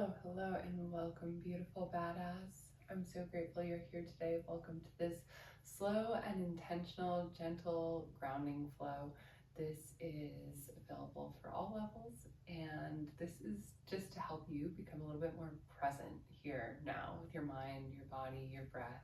Hello, and welcome, beautiful badass. I'm so grateful you're here today. Welcome to this slow and intentional, gentle grounding flow. This is available for all levels, and this is just to help you become a little bit more present here now with your mind, your body, your breath,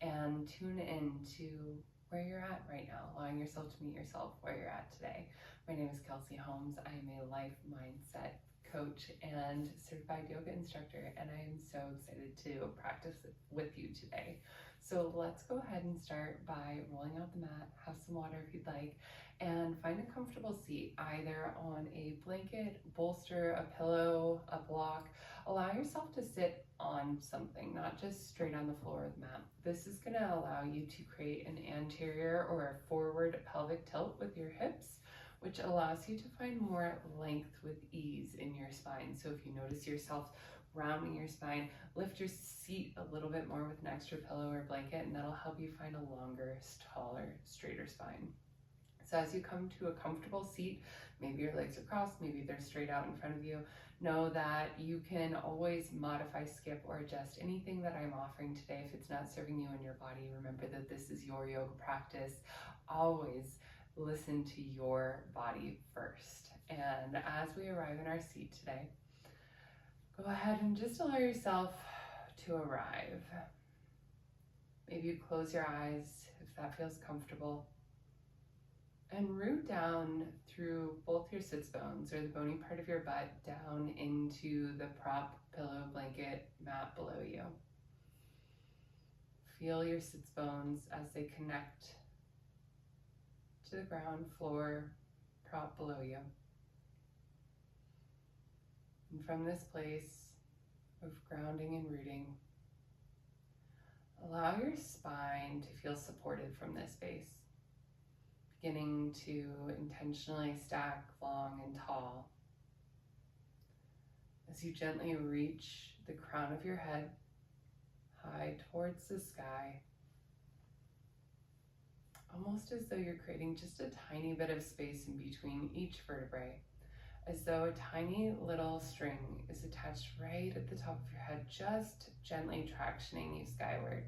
and tune in to where you're at right now, allowing yourself to meet yourself where you're at today. My name is Kelsey Holmes. I am a life mindset coach and certified yoga instructor, and I am so excited to practice with you today. So let's go ahead and start by rolling out the mat. Have some water if you'd like, and find a comfortable seat, either on a blanket, bolster, a pillow, a block. Allow yourself to sit on something, not just straight on the floor of the mat. This is going to allow you to create an anterior or a forward pelvic tilt with your hips, which allows you to find more length with ease in your spine. So if you notice yourself rounding your spine, lift your seat a little bit more with an extra pillow or blanket, and that'll help you find a longer, taller, straighter spine. So as you come to a comfortable seat, maybe your legs are crossed, maybe they're straight out in front of you, know that you can always modify, skip, or adjust anything that I'm offering today if it's not serving you and your body. Remember that this is your yoga practice. Always listen to your body first. And as we arrive in our seat today, go ahead and just allow yourself to arrive. Maybe you close your eyes if that feels comfortable, and root down through both your sits bones, or the bony part of your butt, down into the prop, pillow, blanket, mat below you. Feel your sits bones as they connect to the ground, floor, prop below you. And from this place of grounding and rooting, allow your spine to feel supported from this base, beginning to intentionally stack long and tall as you gently reach the crown of your head high towards the sky, almost as though you're creating just a tiny bit of space in between each vertebrae, as though a tiny little string is attached right at the top of your head, just gently tractioning you skyward,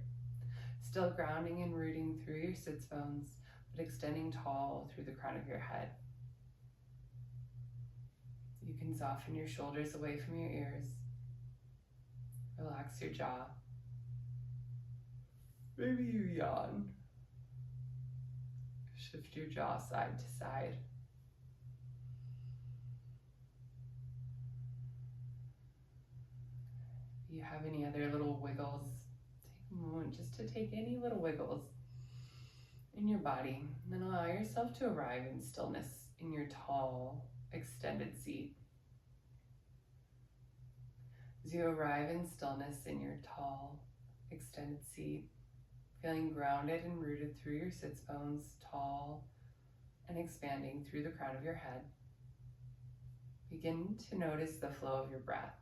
still grounding and rooting through your sits bones, but extending tall through the crown of your head. You can soften your shoulders away from your ears, relax your jaw. Maybe you yawn. Shift your jaw side to side. If you have any other little wiggles, take a moment just to take any little wiggles in your body, and then allow yourself to arrive in stillness in your tall, extended seat. As you arrive in stillness in your tall, extended seat, feeling grounded and rooted through your sits bones, tall and expanding through the crown of your head, begin to notice the flow of your breath.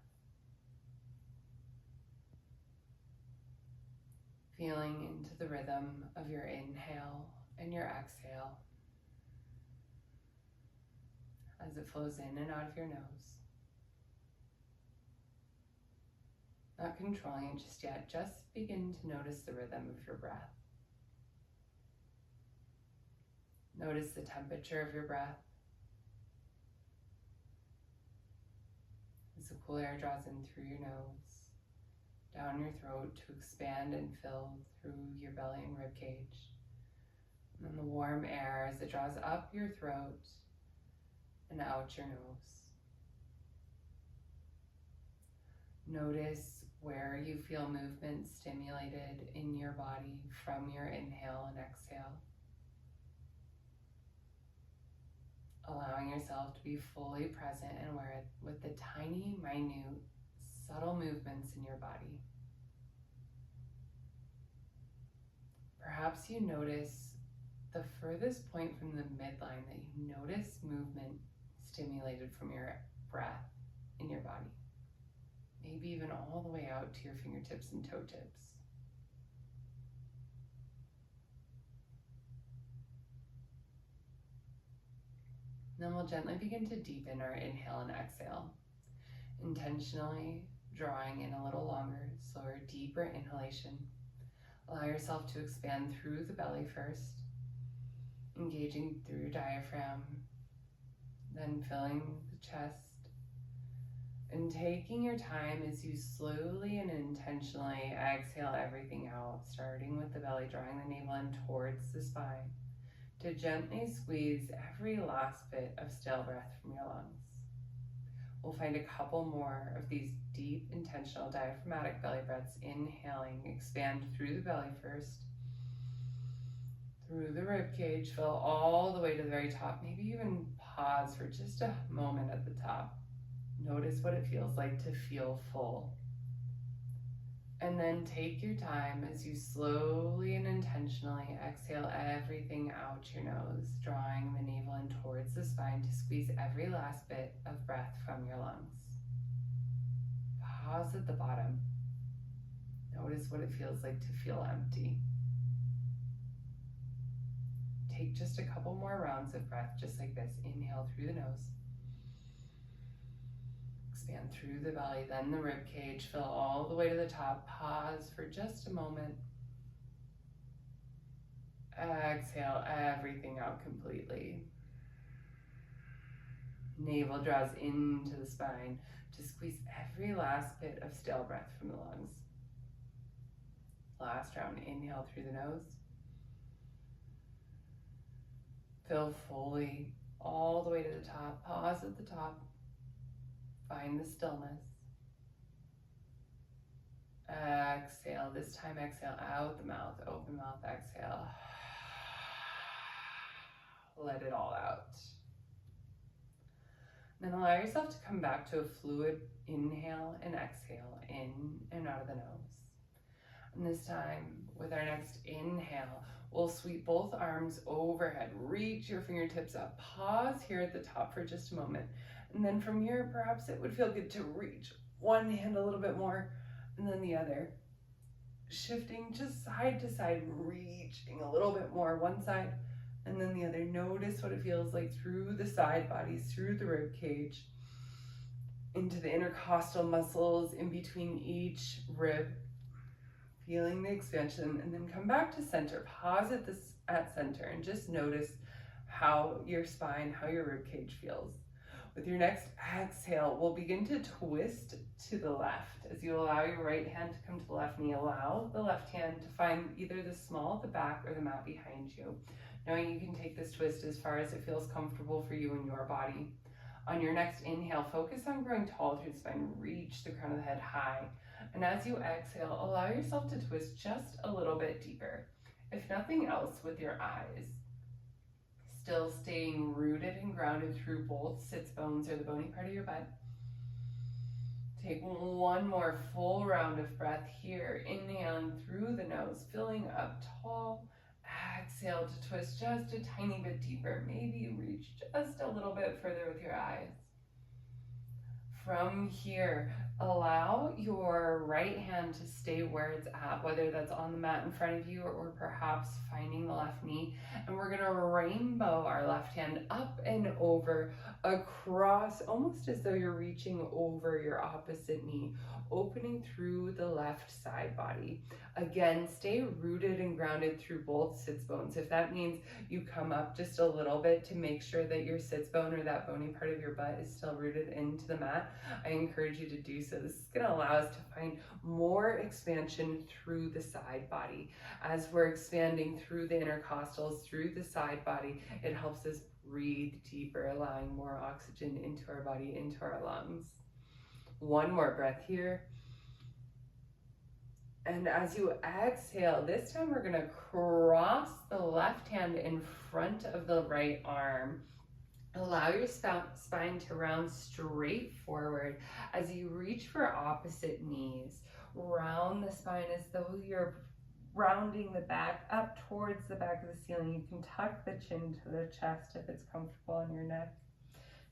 Feeling into the rhythm of your inhale and your exhale as it flows in and out of your nose. Not controlling it just yet, just begin to notice the rhythm of your breath. Notice the temperature of your breath as the cool air draws in through your nose, down your throat to expand and fill through your belly and rib cage. And then the warm air as it draws up your throat and out your nose. Notice where you feel movement stimulated in your body from your inhale and exhale. Allowing yourself to be fully present and aware with the tiny, minute, subtle movements in your body. Perhaps you notice the furthest point from the midline that you notice movement stimulated from your breath in your body. Maybe even all the way out to your fingertips and toe tips. Then we'll gently begin to deepen our inhale and exhale, intentionally Drawing in a little longer, slower, deeper inhalation. Allow yourself to expand through the belly first, engaging through your diaphragm, then filling the chest, and taking your time as you slowly and intentionally exhale everything out, starting with the belly, drawing the navel in towards the spine, to gently squeeze every last bit of stale breath from your lungs. We'll find a couple more of these deep, intentional diaphragmatic belly breaths. Inhaling, expand through the belly first, through the rib cage, fill all the way to the very top. Maybe even pause for just a moment at the top. Notice what it feels like to feel full. And then take your time as you slowly and intentionally exhale everything out your nose, drawing the navel in towards the spine to squeeze every last bit of breath from your lungs. Pause at the bottom. Notice what it feels like to feel empty. Take just a couple more rounds of breath, just like this. Inhale through the nose. Expand through the belly, then the rib cage, fill all the way to the top. Pause for just a moment. Exhale everything out completely. Navel draws into the spine to squeeze every last bit of stale breath from the lungs. Last round, inhale through the nose. Fill fully all the way to the top. Pause at the top. Find the stillness. Exhale. This time exhale out the mouth. Open mouth, exhale. Let it all out. Then allow yourself to come back to a fluid inhale and exhale, in and out of the nose. And this time, with our next inhale, we'll sweep both arms overhead. Reach your fingertips up. Pause here at the top for just a moment. And then from here, perhaps it would feel good to reach one hand a little bit more and then the other. Shifting just side to side, reaching a little bit more one side and then the other. Notice what it feels like through the side bodies, through the rib cage, into the intercostal muscles in between each rib. Feeling the expansion, and then come back to center. Pause at center and just notice how your spine, how your rib cage feels. With your next exhale, we'll begin to twist to the left. As you allow your right hand to come to the left knee, allow the left hand to find either the small, the back, or the mat behind you. Knowing you can take this twist as far as it feels comfortable for you and your body. On your next inhale, focus on growing tall through the spine. Reach the crown of the head high. And as you exhale, allow yourself to twist just a little bit deeper. If nothing else, with your eyes. Still staying rooted and grounded through both sits bones or the bony part of your butt. Take one more full round of breath here. Inhaling through the nose, filling up tall. Exhale to twist just a tiny bit deeper. Maybe you reach just a little bit further with your eyes. From here, allow your right hand to stay where it's at, whether that's on the mat in front of you or perhaps finding the left knee. And we're gonna rainbow our left hand up and over, across, almost as though you're reaching over your opposite knee, opening through the left side body. Again, stay rooted and grounded through both sits bones. If that means you come up just a little bit to make sure that your sits bone or that bony part of your butt is still rooted into the mat, I encourage you to do so. This is going to allow us to find more expansion through the side body. As we're expanding through the intercostals, through the side body, it helps us breathe deeper, allowing more oxygen into our body, into our lungs. One more breath here. And as you exhale, this time we're going to cross the left hand in front of the right arm. Allow your spine to round straight forward as you reach for opposite knees. Round the spine as though you're rounding the back up towards the back of the ceiling. You can tuck the chin to the chest if it's comfortable on your neck.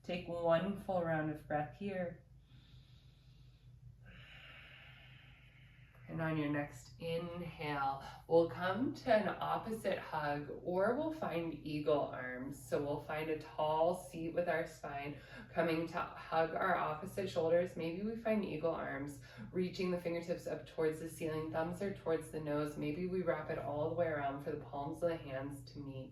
Take one full round of breath here. And on your next inhale, we'll come to an opposite hug, or we'll find eagle arms. So we'll find a tall seat with our spine coming to hug our opposite shoulders. Maybe we find eagle arms, reaching the fingertips up towards the ceiling, thumbs are towards the nose. Maybe we wrap it all the way around for the palms of the hands to meet.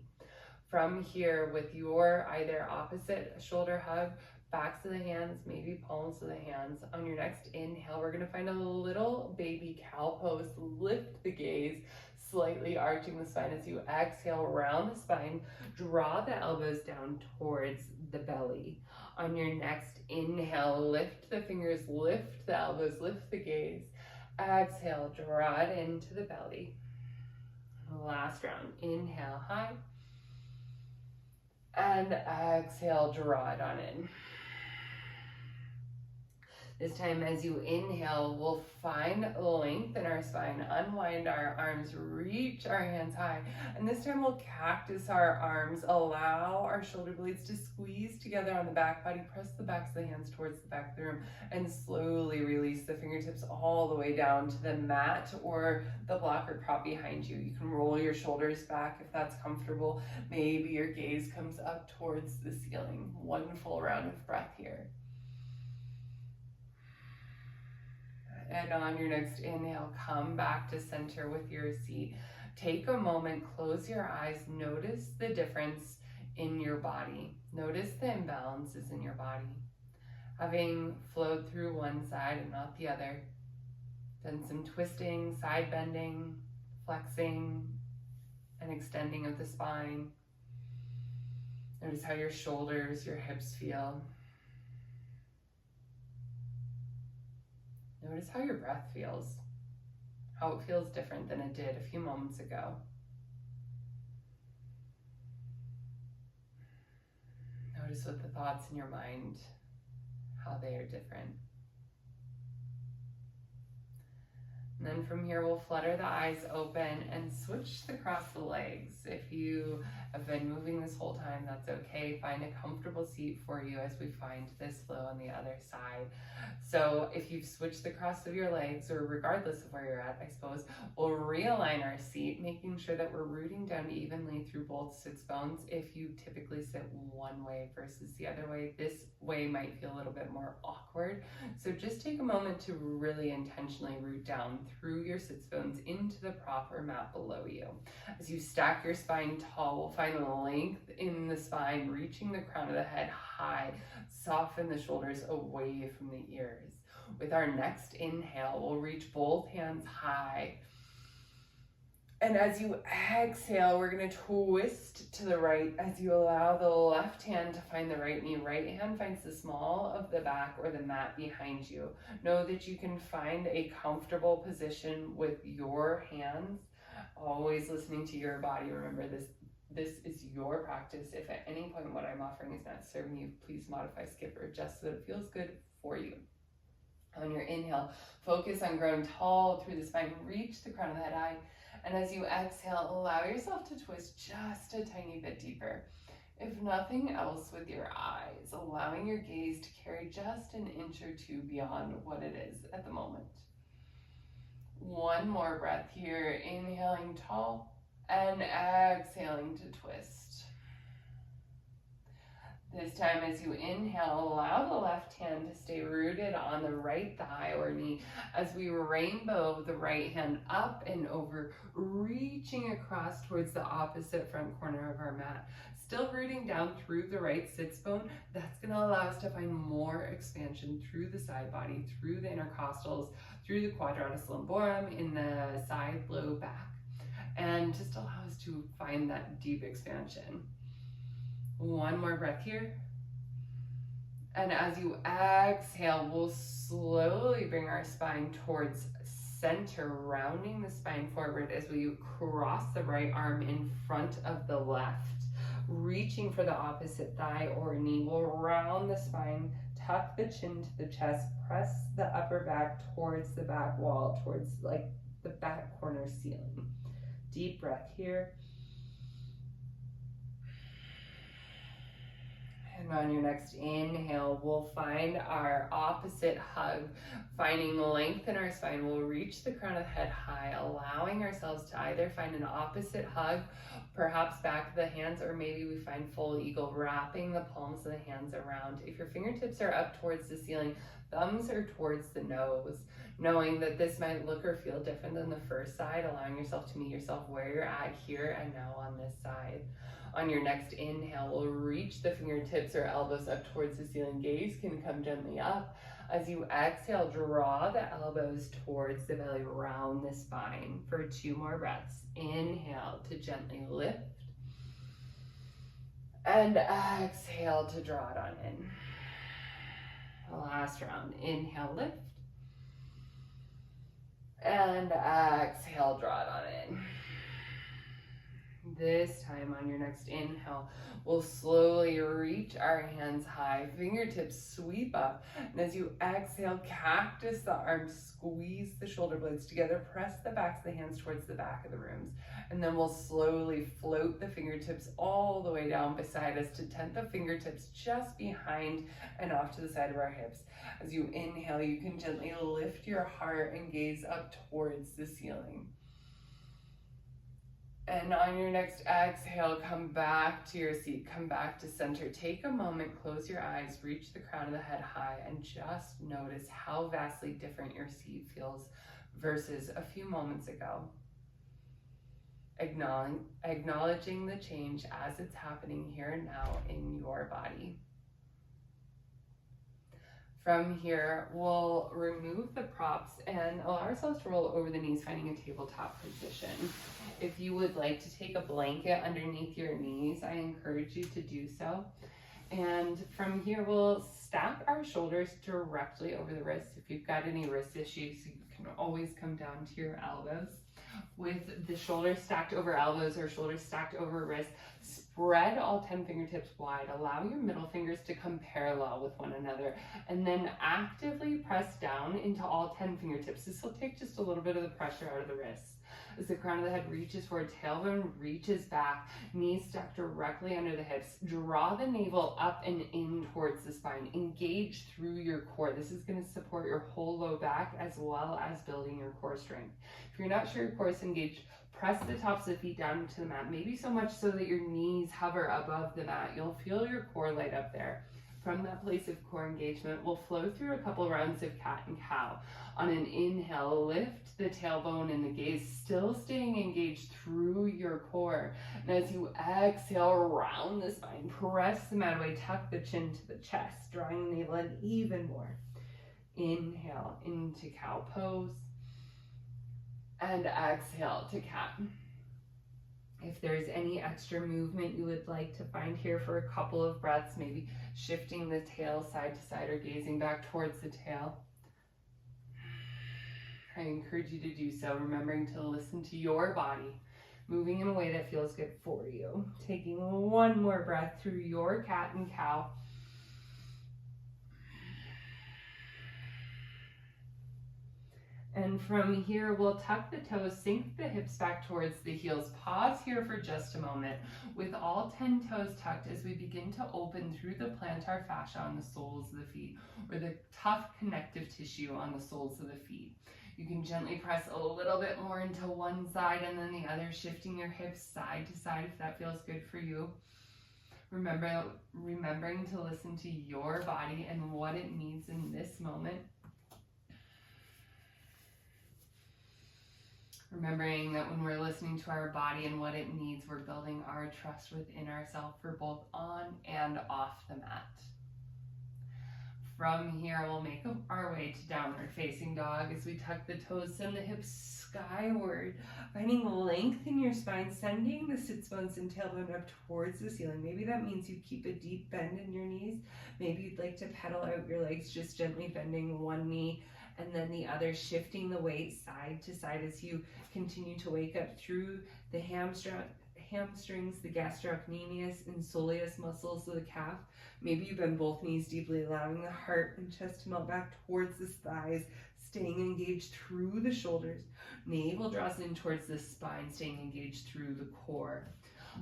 From here, with your either opposite shoulder hug, backs of the hands, maybe palms of the hands. On your next inhale, we're gonna find a little baby cow pose. Lift the gaze, slightly arching the spine. As you exhale, round the spine, draw the elbows down towards the belly. On your next inhale, lift the fingers, lift the elbows, lift the gaze. Exhale, draw it into the belly. Last round, inhale high. And exhale, draw it on in. This time, as you inhale, we'll find length in our spine, unwind our arms, reach our hands high. And this time we'll cactus our arms, allow our shoulder blades to squeeze together on the back body, press the backs of the hands towards the back of the room, and slowly release the fingertips all the way down to the mat or the block or prop behind you. You can roll your shoulders back if that's comfortable. Maybe your gaze comes up towards the ceiling. One full round of breath here. And on your next inhale, come back to center with your seat. Take a moment, close your eyes, notice the difference in your body. Notice the imbalances in your body. Having flowed through one side and not the other, done some twisting, side bending, flexing, and extending of the spine. Notice how your shoulders, your hips feel. Notice how your breath feels, how it feels different than it did a few moments ago. Notice what the thoughts in your mind, how they are different. And then from here, we'll flutter the eyes open and switch across the legs. If you have been moving this whole time, that's okay. Find a comfortable seat for you as we find this flow on the other side. So if you've switched the cross of your legs, or regardless of where you're at, I suppose, we'll realign our seat, making sure that we're rooting down evenly through both sits bones. If you typically sit one way versus the other way, this way might feel a little bit more awkward. So just take a moment to really intentionally root down through your sits bones into the prop or mat below you. As you stack your spine tall, we'll find length in the spine, reaching the crown of the head high. Soften the shoulders away from the ears. With our next inhale, we'll reach both hands high. And as you exhale, we're going to twist to the right as you allow the left hand to find the right knee. Right hand finds the small of the back or the mat behind you. Know that you can find a comfortable position with your hands. Always listening to your body. Remember, this is your practice. If at any point what I'm offering is not serving you, please modify, skip, or adjust so that it feels good for you. On your inhale, focus on growing tall through the spine. Reach the crown of the head high. And as you exhale, allow yourself to twist just a tiny bit deeper. If nothing else, with your eyes, allowing your gaze to carry just an inch or two beyond what it is at the moment. One more breath here, inhaling tall and exhaling to twist. This time as you inhale, allow the left hand to stay rooted on the right thigh or knee as we rainbow the right hand up and over, reaching across towards the opposite front corner of our mat. Still rooting down through the right sits bone. That's going to allow us to find more expansion through the side body, through the intercostals, through the quadratus lumborum, in the side low back, and just allow us to find that deep expansion. One more breath here. And as you exhale, we'll slowly bring our spine towards center, rounding the spine forward as we cross the right arm in front of the left. Reaching for the opposite thigh or knee, we'll round the spine, tuck the chin to the chest, press the upper back towards the back wall, towards like the back corner ceiling. Deep breath here. And on your next inhale, we'll find our opposite hug, finding length in our spine. We'll reach the crown of the head high, allowing ourselves to either find an opposite hug, perhaps back of the hands, or maybe we find full eagle, wrapping the palms of the hands around. If your fingertips are up towards the ceiling, thumbs are towards the nose, knowing that this might look or feel different than the first side, allowing yourself to meet yourself where you're at here and now on this side. On your next inhale, we'll reach the fingertips or elbows up towards the ceiling. Gaze can come gently up. As you exhale, draw the elbows towards the belly, round the spine for 2 more breaths. Inhale to gently lift. And exhale to draw it on in. Last round. Inhale, lift. And exhale, draw it on in. This time on your next inhale, we'll slowly reach our hands high, fingertips sweep up, and as you exhale, cactus the arms, squeeze the shoulder blades together, press the backs of the hands towards the back of the rooms, and then we'll slowly float the fingertips all the way down beside us to tent the fingertips just behind and off to the side of our hips. As you inhale, you can gently lift your heart and gaze up towards the ceiling. And on your next exhale, come back to your seat, come back to center. Take a moment, close your eyes, reach the crown of the head high, and just notice how vastly different your seat feels versus a few moments ago. Acknowledging the change as it's happening here and now in your body. From here, we'll remove the props and allow ourselves to roll over the knees, finding a tabletop position. If you would like to take a blanket underneath your knees, I encourage you to do so. And from here, we'll stack our shoulders directly over the wrists. If you've got any wrist issues, you can always come down to your elbows. With the shoulders stacked over elbows or shoulders stacked over wrists, spread all 10 fingertips wide. Allow your middle fingers to come parallel with one another, and then actively press down into all 10 fingertips. This will take just a little bit of the pressure out of the wrists. As the crown of the head reaches forward, tailbone reaches back, knees stuck directly under the hips. Draw the navel up and in towards the spine. Engage through your core. This is going to support your whole low back as well as building your core strength. If you're not sure your core is engaged, press the tops of the feet down into the mat, maybe so much so that your knees hover above the mat. You'll feel your core light up there. From that place of core engagement, we'll flow through a couple rounds of cat and cow. On an inhale, lift the tailbone and the gaze, still staying engaged through your core. And as you exhale, round the spine, press the mat away, tuck the chin to the chest, drawing the navel in even more. Inhale into cow pose. And exhale to cat. If there's any extra movement you would like to find here for a couple of breaths, maybe shifting the tail side to side or gazing back towards the tail, I encourage you to do so, remembering to listen to your body, moving in a way that feels good for you. Taking one more breath through your cat and cow. And from here, we'll tuck the toes, sink the hips back towards the heels. Pause here for just a moment with all 10 toes tucked as we begin to open through the plantar fascia on the soles of the feet, or the tough connective tissue on the soles of the feet. You can gently press a little bit more into one side and then the other, shifting your hips side to side if that feels good for you. Remembering to listen to your body and what it needs in this moment. Remembering that when we're listening to our body and what it needs, we're building our trust within ourselves for both on and off the mat. From here, we'll make our way to downward facing dog as we tuck the toes, send the hips skyward, finding length in your spine, sending the sits bones and tailbone up towards the ceiling. Maybe that means you keep a deep bend in your knees. Maybe you'd like to pedal out your legs, just gently bending one knee and then the other, shifting the weight side to side as you continue to wake up through the hamstrings, the gastrocnemius and soleus muscles of the calf. Maybe you bend both knees deeply, allowing the heart and chest to melt back towards the thighs, staying engaged through the shoulders. Navel draws in towards the spine, staying engaged through the core.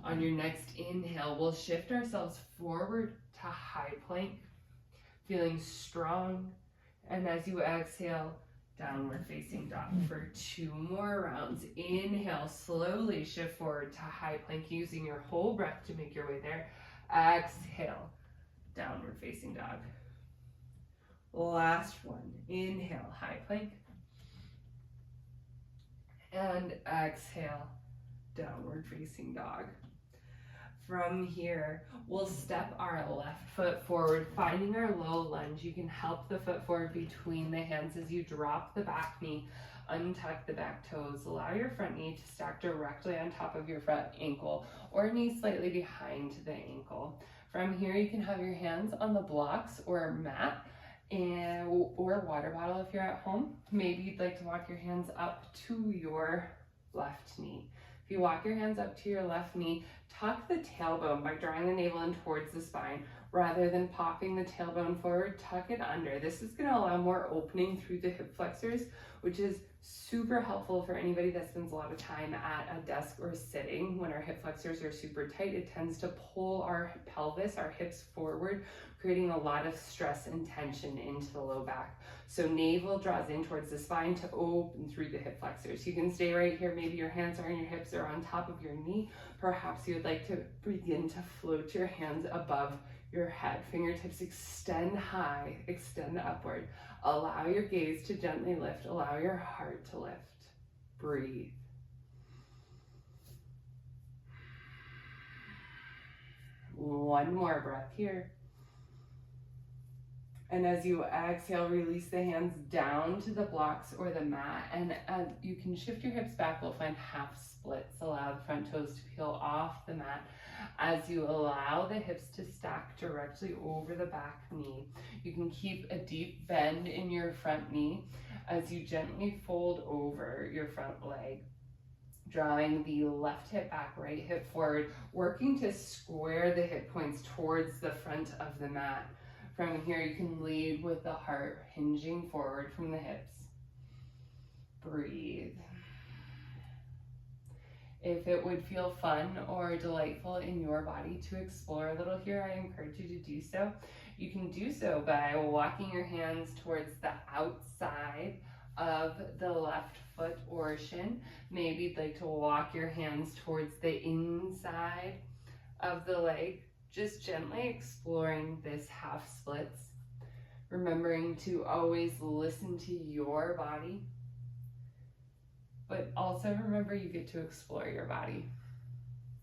On your next inhale, we'll shift ourselves forward to high plank, feeling strong. And as you exhale, downward facing dog for 2 more rounds. Inhale, slowly shift forward to high plank, using your whole breath to make your way there. Exhale, downward facing dog. Last one. Inhale, high plank. And exhale, downward facing dog. From here, we'll step our left foot forward, finding our low lunge. You can help the foot forward between the hands as you drop the back knee, untuck the back toes. Allow your front knee to stack directly on top of your front ankle or knee slightly behind the ankle. From here, you can have your hands on the blocks or mat or water bottle if you're at home. Maybe you'd like to walk your hands up to your left knee. If you walk your hands up to your left knee, tuck the tailbone by drawing the navel in towards the spine. Rather than popping the tailbone forward, tuck it under. This is going to allow more opening through the hip flexors, which is super helpful for anybody that spends a lot of time at a desk or sitting. When our hip flexors are super tight, it tends to pull our pelvis, our hips forward, creating a lot of stress and tension into the low back. So navel draws in towards the spine to open through the hip flexors. You can stay right here. Maybe your hands are on your hips or on top of your knee. Perhaps you would like to begin to float your hands above your head. Fingertips extend high, extend upward. Allow your gaze to gently lift. Allow your heart to lift. Breathe. One more breath here. And as you exhale, release the hands down to the blocks or the mat. And you can shift your hips back. We'll find half splits. Allow the front toes to peel off the mat. As you allow the hips to stack directly over the back knee, you can keep a deep bend in your front knee as you gently fold over your front leg, drawing the left hip back, right hip forward, working to square the hip points towards the front of the mat. From here, you can lead with the heart hinging forward from the hips. Breathe. If it would feel fun or delightful in your body to explore a little here, I encourage you to do so. You can do so by walking your hands towards the outside of the left foot or shin. Maybe you'd like to walk your hands towards the inside of the leg, just gently exploring this half splits, remembering to always listen to your body. But also remember, you get to explore your body.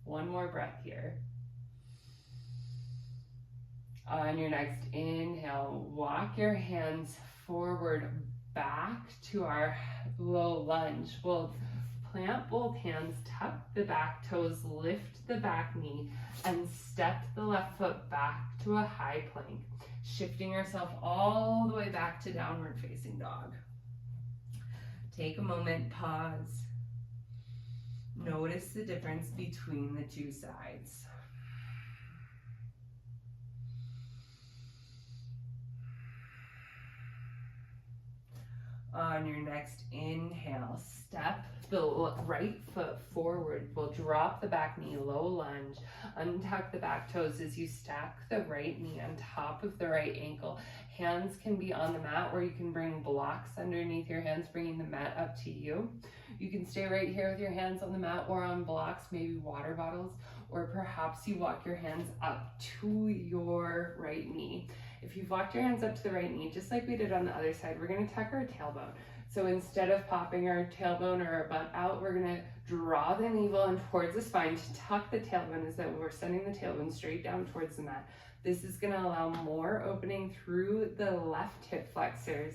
One more breath here. On your next inhale, walk your hands forward back to our low lunge. We'll plant both hands, tuck the back toes, lift the back knee, and step the left foot back to a high plank, shifting yourself all the way back to downward facing dog. Take a moment, pause. Notice the difference between the two sides. On your next inhale, step the right foot forward. We'll drop the back knee, low lunge, untuck the back toes as you stack the right knee on top of the right ankle. Hands can be on the mat, or you can bring blocks underneath your hands, bringing the mat up to you. You can stay right here with your hands on the mat or on blocks, maybe water bottles, or perhaps you walk your hands up to your right knee. If you've walked your hands up to the right knee, just like we did on the other side, we're going to tuck our tailbone. So instead of popping our tailbone or our butt out, we're going to draw the navel in towards the spine to tuck the tailbone, as though we're sending the tailbone straight down towards the mat. This is going to allow more opening through the left hip flexors,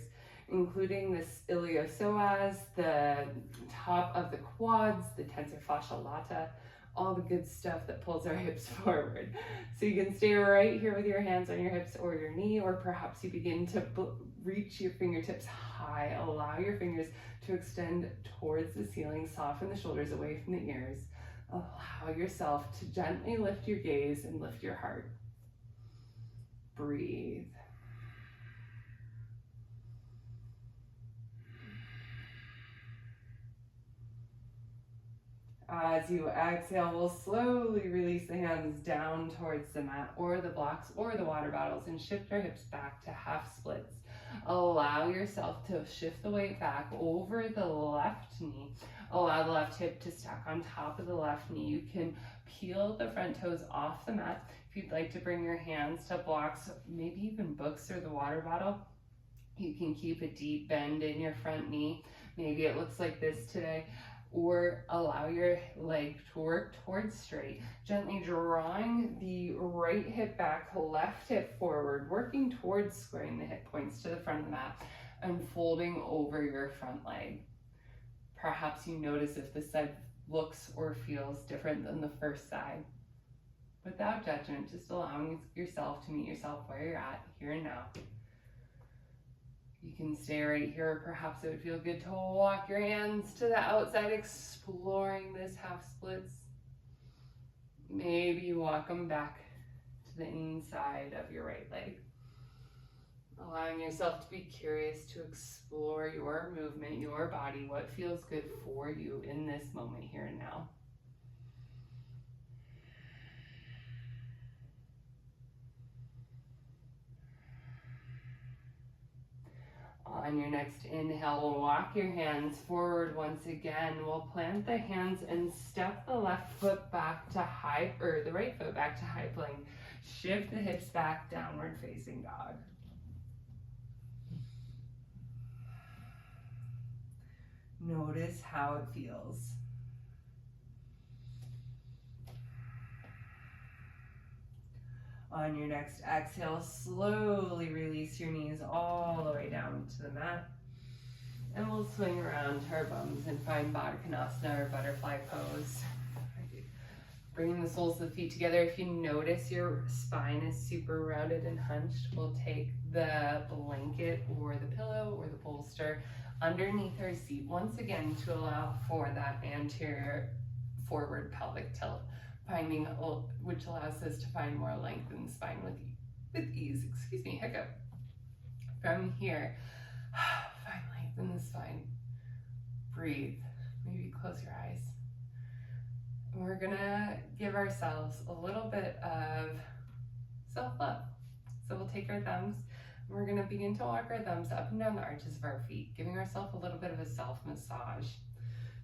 including the iliopsoas, the top of the quads, the tensor fascia lata, all the good stuff that pulls our hips forward. So you can stay right here with your hands on your hips or your knee, or perhaps you begin to reach your fingertips high. Allow your fingers to extend towards the ceiling, soften the shoulders away from the ears. Allow yourself to gently lift your gaze and lift your heart. Breathe. As you exhale, we'll slowly release the hands down towards the mat or the blocks or the water bottles and shift our hips back to half splits. Allow yourself to shift the weight back over the left knee. Allow the left hip to stack on top of the left knee. You can peel the front toes off the mat. If you'd like to bring your hands to blocks, maybe even books or the water bottle, you can keep a deep bend in your front knee. Maybe it looks like this today. Or allow your leg to work towards straight, gently drawing the right hip back, left hip forward, working towards squaring the hip points to the front of the mat and folding over your front leg. Perhaps you notice if this side looks or feels different than the first side. Without judgment, just allowing yourself to meet yourself where you're at, here and now. You can stay right here, or perhaps it would feel good to walk your hands to the outside, exploring this half splits. Maybe you walk them back to the inside of your right leg. Allowing yourself to be curious to explore your movement, your body, what feels good for you in this moment here and now. On your next inhale, we'll walk your hands forward once again. We'll plant the hands and step the left foot back to high, or the right foot back to high plank. Shift the hips back, downward facing dog. Notice how it feels. On your next exhale, slowly release your knees all the way down to the mat. And we'll swing around to our bums and find Baddha Konasana or butterfly pose. Bringing the soles of the feet together. If you notice your spine is super rounded and hunched, we'll take the blanket or the pillow or the bolster underneath our seat once again to allow for that anterior forward pelvic tilt. Which allows us to find more length in the spine with ease. Excuse me, hiccup. From here, find length in the spine. Breathe. Maybe close your eyes. And we're gonna give ourselves a little bit of self-love. So we'll take our thumbs, and we're gonna begin to walk our thumbs up and down the arches of our feet, giving ourselves a little bit of a self-massage.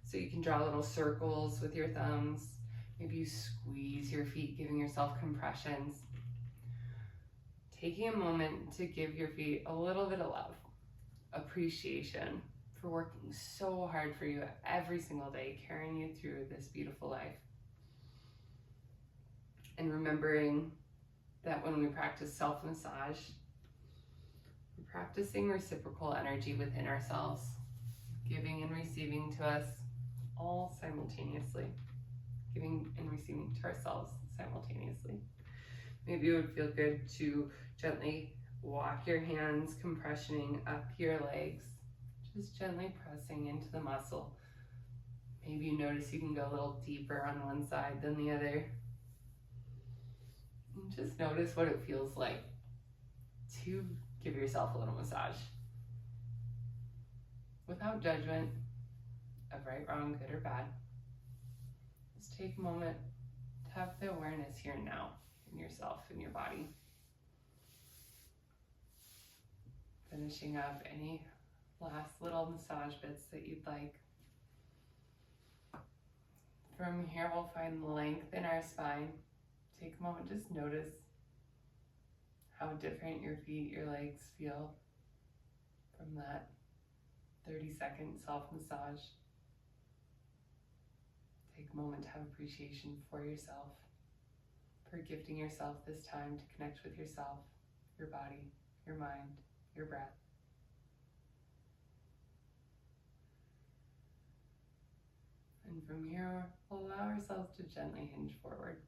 So you can draw little circles with your thumbs. Maybe you squeeze your feet, giving yourself compressions. Taking a moment to give your feet a little bit of love, appreciation for working so hard for you every single day, carrying you through this beautiful life. And remembering that when we practice self-massage, we're practicing reciprocal energy within ourselves, giving and receiving to us all simultaneously. Giving and receiving to ourselves simultaneously. Maybe it would feel good to gently walk your hands, compressioning up your legs, just gently pressing into the muscle. Maybe you notice you can go a little deeper on one side than the other. And just notice what it feels like to give yourself a little massage. Without judgment of right, wrong, good, or bad. Just take a moment to have the awareness here and now in yourself, in your body. Finishing up any last little massage bits that you'd like. From here, we'll find length in our spine. Take a moment, just notice how different your feet, your legs feel from that 30-second self-massage. Take a moment to have appreciation for yourself, for gifting yourself this time to connect with yourself, your body, your mind, your breath. And from here, we'll allow ourselves to gently hinge forward.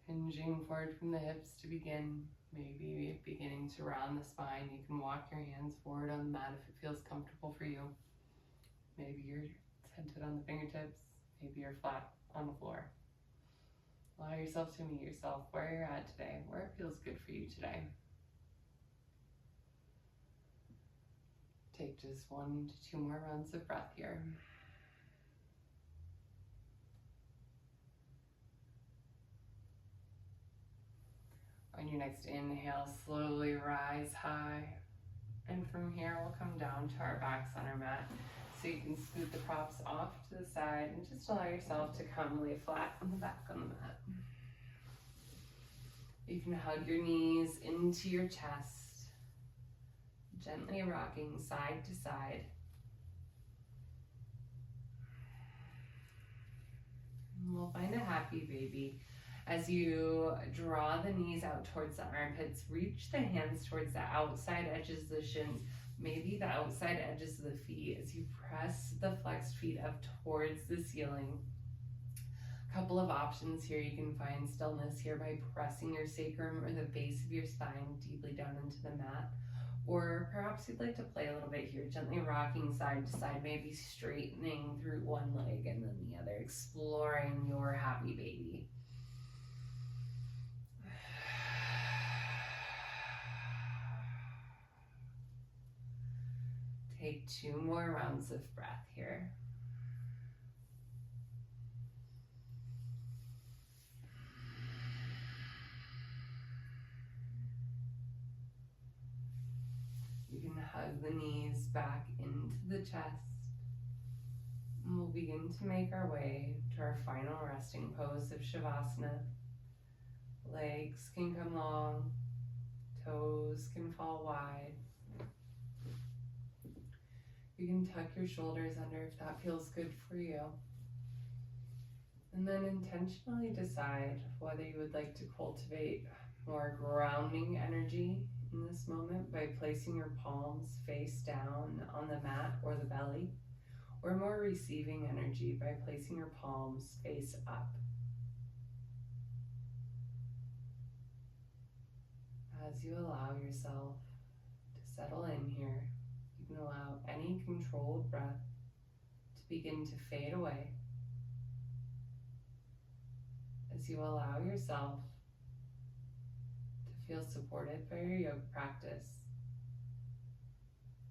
Hinging forward from the hips to begin, maybe beginning to round the spine. You can walk your hands forward on the mat if it feels comfortable for you. Maybe you're centered on the fingertips. Maybe you're flat on the floor. Allow yourself to meet yourself where you're at today, where it feels good for you today. Take just 1 to 2 more rounds of breath here. On your next inhale, slowly rise high. And from here, we'll come down to our backs on our mat. So you can scoot the props off to the side and just allow yourself to come lay flat on the back on the mat. You can hug your knees into your chest, gently rocking side to side. And we'll find a happy baby. As you draw the knees out towards the armpits, reach the hands towards the outside edges of the shins, maybe the outside edges of the feet as you press the flexed feet up towards the ceiling. A couple of options here. You can find stillness here by pressing your sacrum or the base of your spine deeply down into the mat. Or perhaps you'd like to play a little bit here, gently rocking side to side, maybe straightening through one leg and then the other, exploring your happy baby. Take 2 more rounds of breath here. You can hug the knees back into the chest. And we'll begin to make our way to our final resting pose of shavasana. Legs can come long, toes can fall wide. You can tuck your shoulders under if that feels good for you. And then intentionally decide whether you would like to cultivate more grounding energy in this moment by placing your palms face down on the mat or the belly, or more receiving energy by placing your palms face up. As you allow yourself to settle in here, you can allow any controlled breath to begin to fade away as you allow yourself to feel supported by your yoga practice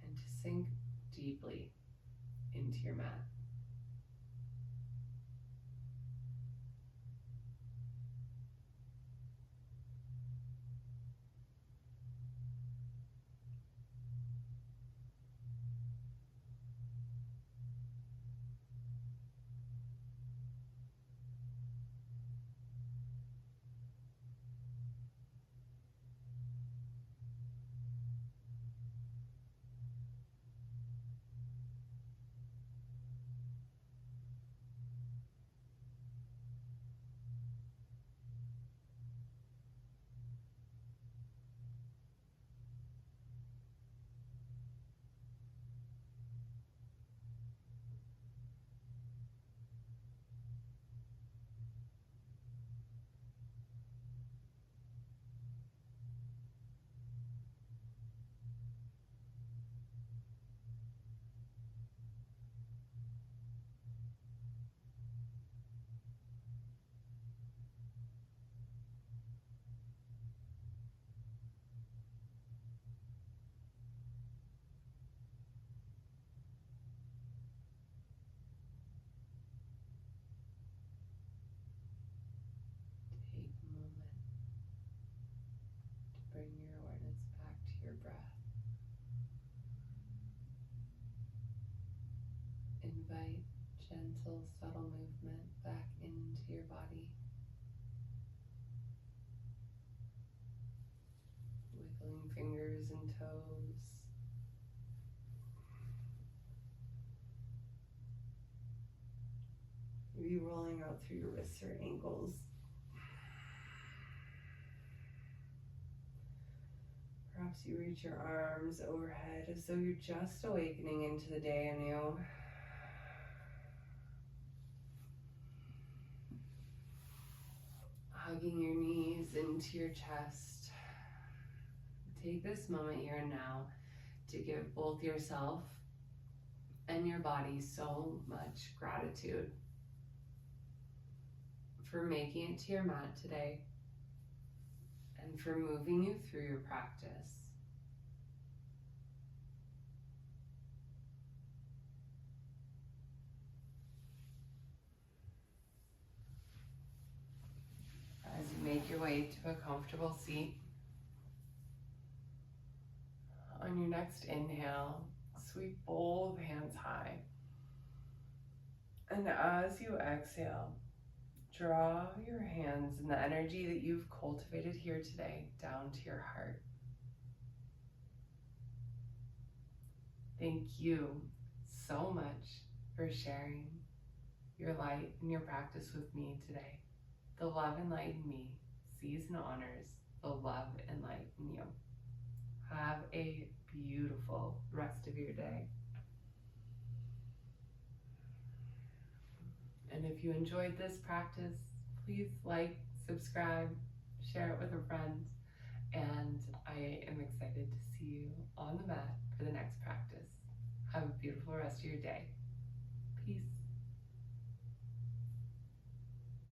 and to sink deeply into your mat. Take a moment to bring your awareness back to your breath. Invite gentle, subtle movement back into your body. Wiggling fingers and toes. Maybe rolling out through your wrists or ankles. Perhaps you reach your arms overhead as though you're just awakening into the day anew. Hugging your knees into your chest. Take this moment here and now to give both yourself and your body so much gratitude for making it to your mat today and for moving you through your practice. As you make your way to a comfortable seat, On your next inhale, sweep both hands high. And as you exhale, draw your hands and the energy that you've cultivated here today down to your heart. Thank you so much for sharing your light and your practice with me today. The love and light in me sees and honors the love and light in you. Have a beautiful rest of your day. And if you enjoyed this practice, please like, subscribe, share it with a friend. And I am excited to see you on the mat for the next practice. Have a beautiful rest of your day. Peace.